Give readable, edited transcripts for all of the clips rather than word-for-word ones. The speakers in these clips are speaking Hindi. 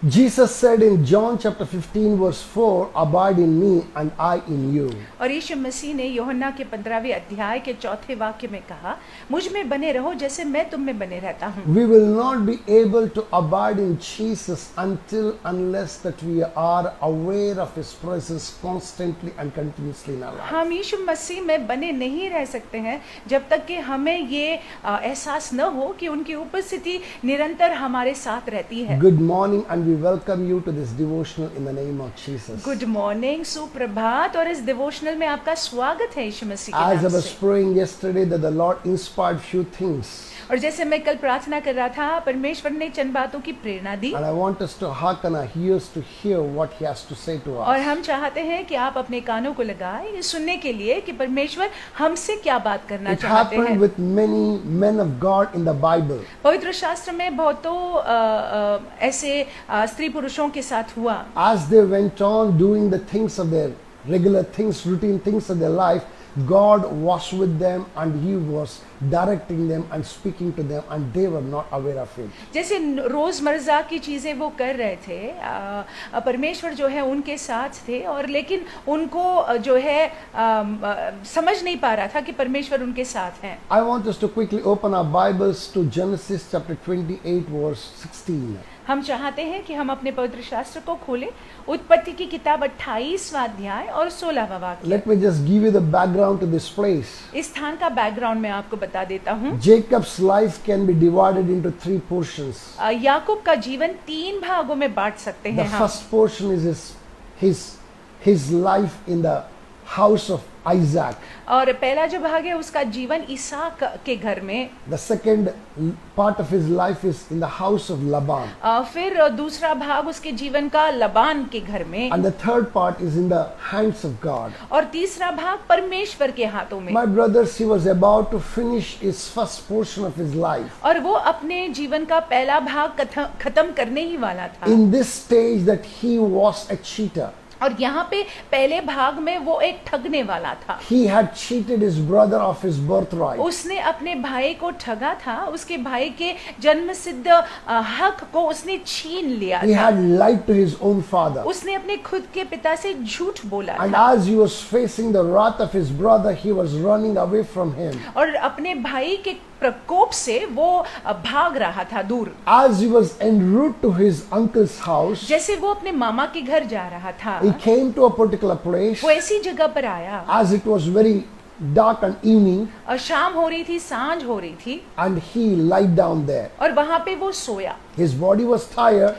Jesus said in John chapter 15 verse 4, abide in me and I in you. और यीशु मसीह ने यूहन्ना के 15वें अध्याय के 4थे वाक्य में कहा, मुझ में बने रहो जैसे मैं तुम में बने रहता हूँ। We will not be able to abide in Jesus unless that we are aware of His presence constantly and continuously in our life. हम यीशु मसीह में बने नहीं रह सकते हैं जब तक कि हमें ये एहसास न हो कि उनकी उपस्थिति निरंतर हमारे साथ रहती है। Good morning and we welcome you to this devotional in the name of Jesus. Good morning, सुप्रभात, और इस डिवोशनल में आपका स्वागत है यीशु मसीह के As I नाम was से। praying yesterday that the Lord inspired few things, और जैसे मैं कल प्रार्थना कर रहा था, परमेश्वर ने चंद बातों की प्रेरणा दी and I want us to hearken our ears to hear what He has to say to और us. हम चाहते हैं कि आप अपने कानों को लगाएं ये सुनने के लिए कि परमेश्वर हमसे क्या बात करना It चाहते happened हैं। with many men of God in the Bible. पवित्र शास्त्र में बहुतों ऐसे स्त्री पुरुषों के साथ हुआ। As they went on doing the things of their regular things, routine things of their life, God was with them and He was directing them and speaking to them, and they were not aware of it. जैसे रोजमर्रा की चीजें वो कर रहे थे, परमेश्वर जो है उनके साथ थे, और लेकिन उनको जो है समझ नहीं पा रहा था कि परमेश्वर उनके साथ हैं। I want us to quickly open our Bibles to Genesis chapter 28 verse 16. हम चाहते हैं कि हम अपने पवित्र शास्त्र को खोलें, उत्पत्ति की किताब 28वां अध्याय और 16वां वाक्य। Let me just give you the background to this place. इस स्थान का बैकग्राउंड मैं आपको बता देता हूँ। Jacob's life can be divided into three portions. याकूब का जीवन 3 भागों में बांट सकते The हैं हम। first portion is his life in the house of Isaac. और पहला जो भाग है उसका जीवन इसहाक के घर में। The second part of his life is in the house of Laban. फिर दूसरा भाग उसके जीवन का लबान के घर में। And the third part is in the hands of God. और तीसरा भाग परमेश्वर के हाथों में। My brothers, he was about to finish his first portion of his life. और वो अपने जीवन का पहला भाग खत्म करने ही वाला था। In this stage that he was a cheater. और यहाँ पे पहले भाग में वो एक ठगने वाला था। He had cheated his brother of his birthright. उसने अपने भाई को ठगा था, उसके भाई के जन्म सिद्ध हक को उसने छीन लिया He था। had lied to his own father. उसने अपने खुद के पिता से झूठ बोला And था। as he was facing the wrath of his brother, he was running away from him. और अपने भाई के प्रकोप से वो भाग रहा था दूर। As he was en route to his uncle's house, जैसे वो अपने मामा के घर जा रहा था, he came to a particular place. वो ऐसी जगह पर आया, As it was very dark and evening, और शाम हो रही थी, सांझ हो रही थी, and he lied down there. और वहां पे वो सोया। His body was tired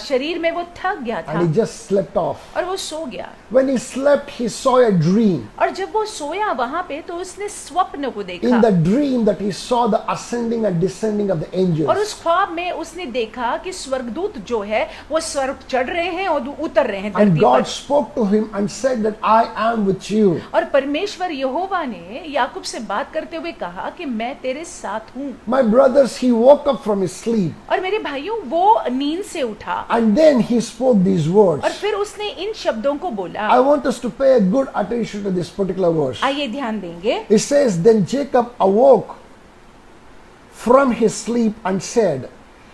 शरीर में वो थक गया था and he just slept off. और वो सो गया। When he slept, he saw a dream. और जब वो सोया वहां पे तो उसने स्वप्न को देखा। In the dream that he saw the ascending and descending of the और angels. उस ख्वाब में उसने देखा कि स्वर्गदूत जो है वो स्वर्ग चढ़ रहे हैं और उतर रहे हैं And धरती God पर। spoke to him and said that I am with you. और परमेश्वर यहोवा ने याकूब से बात करते हुए कहा कि मैं तेरे साथ हूँ। My brothers, he woke up from his sleep और मेरे भाइयों, वो नींद से उठा and then he spoke these words. और फिर उसने इन शब्दों को बोला। I want us to pay a good attention to this particular verse. आइए ध्यान देंगे। It says, then Jacob awoke from his sleep and said,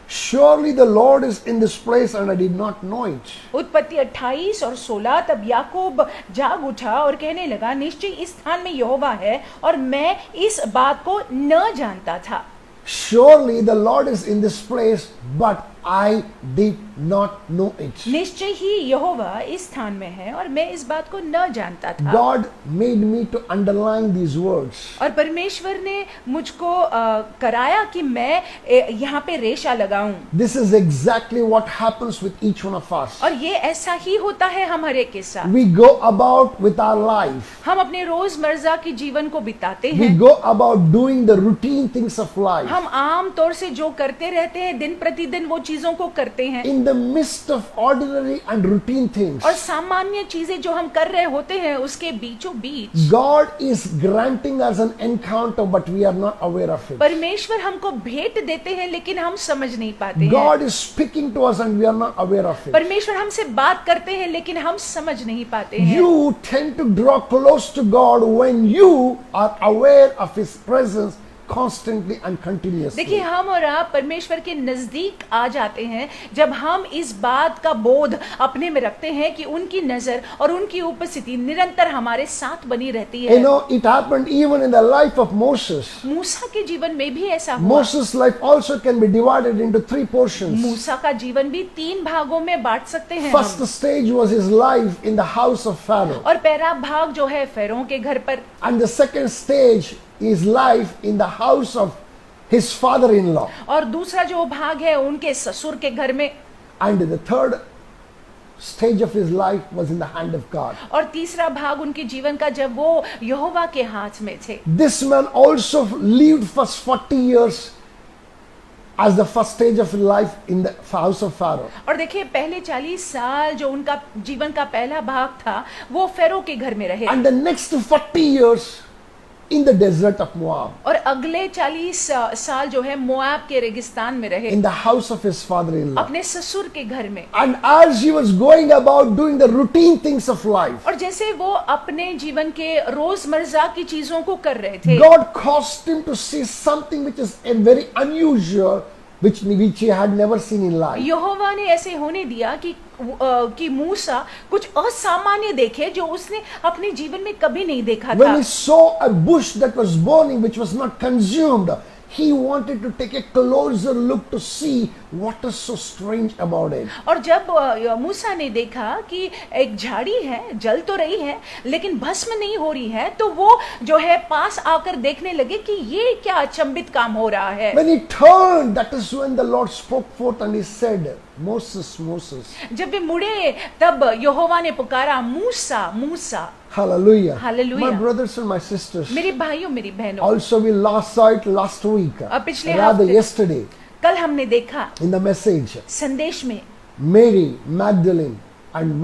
surely the Lord is in this place and I did not know it. उत्पत्ति 28 और 16। तब याकूब जाग उठा और कहने लगा, निश्चय इस स्थान में यहोवा है और मैं इस बात को न जानता था। Surely the Lord is in this place, but I did not know it. निश्चय ही यहोवा इस स्थान में है और मैं इस बात को न जानता था। God made me to underline these words. और परमेश्वर ने मुझको कराया कि मैं यहाँ पे रेशा लगाऊं। This is exactly what happens with each one of us. और ये ऐसा ही होता है हम हर एक के साथ। We go about with our life. हम अपने रोजमर्रा के जीवन को बिताते We हैं। go about doing the routine things of life. हम आम तौर से जो करते रहते हैं, दिन प्रतिदिन वो चीजों को करते हैं। In the midst of ordinary and routine things, और सामान्य चीजें जो हम कर रहे होते हैं उसके बीचों बीच God is granting us an encounter, but we are not aware of it. परमेश्वर हमको भेंट देते हैं लेकिन हम समझ नहीं पाते हैं। God is speaking to us and we are not aware of it. परमेश्वर हमसे बात करते हैं लेकिन हम समझ नहीं पाते हैं। You tend to draw close to God when you are aware of His presence constantly and continuously. देखिए, हम और आप परमेश्वर के नजदीक आ जाते हैं जब हम इस बात का बोध अपने में रखते हैं कि उनकी नजर और उनकी उपस्थिति निरंतर हमारे साथ बनी रहती है। You know, it happened even in the life of Moses. मूसा के जीवन में भी ऐसा हुआ। Moses' life also can be divided into 3 portions. मूसा का जीवन भी 3 भागों में बांट सकते हैं First हम। stage was his life in the house of Pharaoh. और पहला भाग जो है फेरों के घर पर, And the second stage is life in the house of his father-in-law. और दूसरा जो भाग है उनके ससुर के घर में, And the third stage of his life was in the hand of God. और तीसरा भाग उनके जीवन का जब वो यहोवा के हाथ में थे। This man also lived first 40 years as the first stage of life in the house of Pharaoh. और देखिए, पहले 40 साल जो उनका जीवन का पहला भाग था वो फेरो के घर में रहे, And the next 40 years in the desert of Moab, और अगले 40 साल जो है मोआब के रेगिस्तान में रहे, in the house of his father-in-law. अपने ससुर के घर में। And as he was going about doing the routine things of life, और जैसे वो अपने जीवन के रोजमर्रा की चीजों को कर रहे थे, God caused him to see something which is a very unusual, which he had never seen in life. यहोवा ने ऐसे होने दिया कि मूसा कुछ असामान्य देखे जो उसने अपने जीवन में कभी नहीं देखा When था। he saw a bush that was burning, which was not consumed, he wanted to take a closer look to see what is so strange about it. और जब मूसा ने देखा कि एक झाड़ी है, जल तो रही है लेकिन भस्म नहीं हो रही है, तो वो जो है पास आकर देखने लगे कि ये क्या अचंभित काम हो रहा है। When he turned, that is when the Lord spoke forth and he said, Moses, Moses. जब वे मुड़े तब यहोवा ने पुकारा, मूसा मूसा। Hallelujah. Hallelujah. My brothers and my sisters, मेरे भाइयों मेरी बहनों, also we saw it last week, पिछले rather हफ्ते- yesterday, कल हमने देखा in the message. संदेश में Mary Magdalene and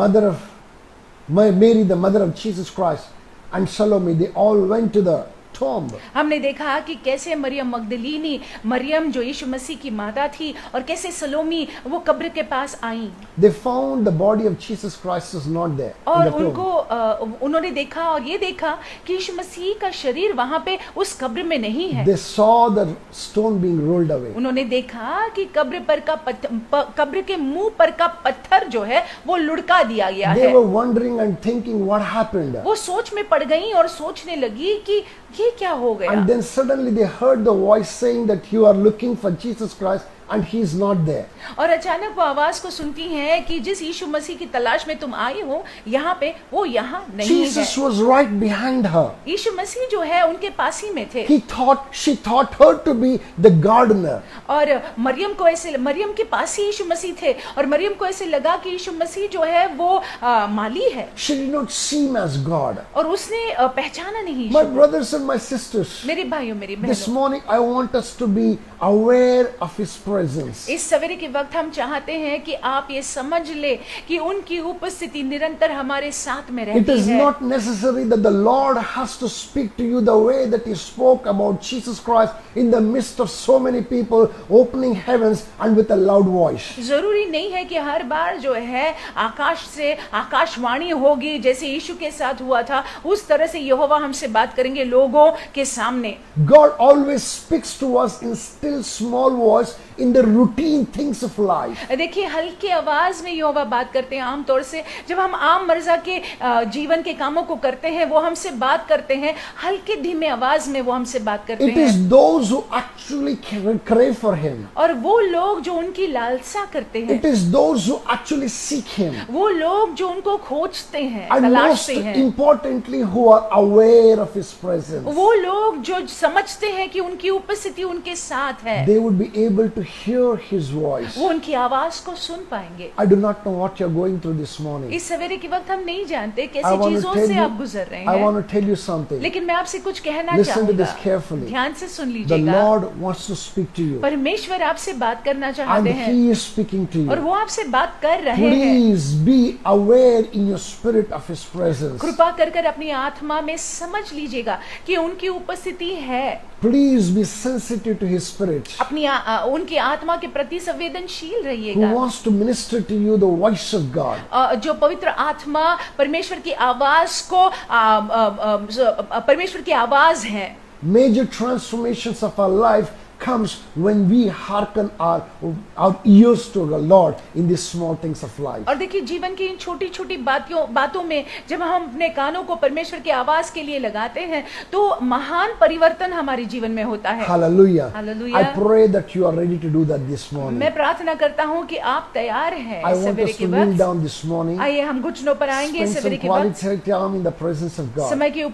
Mary, the mother of Jesus Christ, and Salome, they all went to the tomb. हमने देखा कि कैसे मरियम मगदलीनी, मरियम जो यीशु मसीह की माता थी, और कैसे सलोमी वो कब्र के पास आई, They found the body of Jesus Christ was not there in और the tomb. उन्होंने देखा और ये देखा कि यीशु मसीह का शरीर वहां पे उस कब्र में नहीं है। They saw the stone being rolled away. उन्होंने देखा कि कब्र के मुंह पर का पत्थर जो है वो लुढ़का दिया गया They है। were wondering and thinking what happened. वो सोच में पड़ गई और सोचने लगी कि ये क्या हो गया। And then suddenly they heard the voice saying that you are looking for Jesus Christ and he is not there. और अचानक वो आवाज को सुनती हैं कि जिस यीशु मसीह की तलाश में तुम आई हो, यहाँ पे वो यहाँ नहीं Jesus है। was right behind her. यीशु मसीह जो है उनके पास ही में थे। She thought her to be the gardener. और मरियम के पास ही यीशु मसीह थे, और मरियम को ऐसे लगा कि यीशु मसीह जो है वो माली है, She did not see him as God. और उसने पहचाना नहीं My Yeshu. brothers and my sisters, मेरे भाइयों मेरी this बहनों, morning I want us to be aware of his presence. इस सवेरे के वक्त हम चाहते हैं कि आप ये समझ ले कि उनकी उपस्थिति निरंतर हमारे साथ में It रहती is है। not necessary that the Lord has to speak to you the way that he spoke about Jesus Christ in the midst of so many people, opening heavens and with a loud voice. जरूरी नहीं है कि हर बार जो है आकाश से आकाशवाणी होगी जैसे यीशु के साथ हुआ था, उस तरह से यहोवा हमसे बात करेंगे लोगों के सामने। God always speaks to us in still small voice in the routine things of life. देखिए, हल्की आवाज में यहोवा बात करते हैं। आमतौर से जब हम आम मर्जा के जीवन के कामों को करते हैं, वो हमसे बात करते हैं हल्के धीमे आवाज में, वो हमसे बात करते It हैं। is those who actually crave for him. और वो लोग जो उनकी लालसा करते हैं, It is those who actually seek him. वो लोग जो उनको खोजते हैं, And most तलाशते हैं, importantly, who are aware of his presence. वो लोग जो समझते हैं कि उनकी उपस्थिति उनके साथ है, They would be able to hear his voice. वो उनकी आवाज को सुन पाएंगे। I do not know what you're going through this morning. इस सवेरे के वक्त हम नहीं जानते I कैसी want to चीजों tell से you- आप गुजर रहे I हैं, want to tell you something. लेकिन मैं आपसे कुछ कहना Listen to चाहूंगा। this carefully. ध्यान से सुन The लीजिएगा। Lord wants to speak to you. परमेश्वर आपसे बात करना And चाहते हैं, he is speaking to और you. वो आपसे बात कर रहे हैं। Please be aware in your spirit of his presence. कृपा कर अपनी आत्मा में समझ लीजिएगा कि उनकी उपस्थिति है। Please be sensitive to his spirit. उनकी आत्मा के प्रति संवेदनशील Who रहिएगा। wants to minister to you the voice of God. जो पवित्र आत्मा परमेश्वर की आवाज को परमेश्वर की आवाज है। major transformations of our life comes when we hearken our ears to the Lord in these small things of life. और देखिए जीवन की इन छोटी छोटी बातों में जब हम अपने कानों को परमेश्वर की आवाज के लिए लगाते हैं तो महान परिवर्तन हमारे जीवन में होता है। Hallelujah. Hallelujah. I pray that you are ready to do that this morning. मैं प्रार्थना करता हूँ कि आप तैयार हैं I want सवेरे us के to kneel वक्त। down this morning. आइए हम घुटनों पर आएंगे Spend सवेरे some के वक्त। quality time in the presence of God. समय की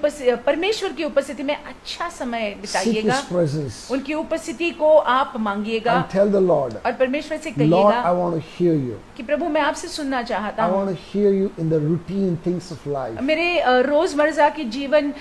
परमेश्वर की उपस्थिति में अच्छा समय Seek बिताइएगा। His presence उनकी उपस्थिति को आप मांगिएगा and tell the Lord, और परमेश्वर से Lord, कहिएगा I want to hear you. कि प्रभु मैं आपसे सुनना चाहता I हूँ। want to hear you in the routine things of life. मेरे रोजमर्रा की जीवन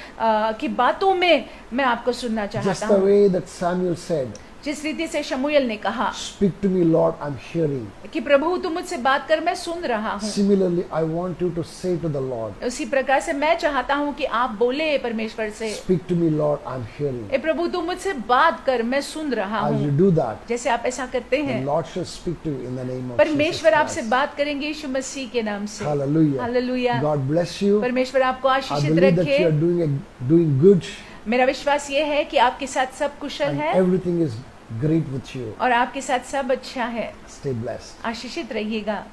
की बातों में मैं आपको सुनना Just चाहता the हूँ। way that Samuel said, जिस रीति से शमूएल ने कहा speak to me, Lord, I'm hearing. कि प्रभु तुम मुझसे बात कर, मैं सुन रहा हूँ। Similarly, I want you to say to the Lord, उसी प्रकार से मैं चाहता हूँ कि आप बोले परमेश्वर से, speak to me, Lord, I'm hearing. ए प्रभु तुम मुझसे बात कर, मैं सुन रहा As you हूँ। do that, जैसे आप ऐसा करते the हैं Lord shall speak to you in the name of Jesus परमेश्वर आपसे Christ. बात करेंगे यीशु मसीह के नाम से। Hallelujah. Hallelujah. God bless you. परमेश्वर आपको I आशीषित believe that you are रखे। doing good मेरा विश्वास ये है कि आपके साथ सब कुशल and है everything is great with you. और आपके साथ सब अच्छा है। Stay blessed. आशीषित रहिएगा।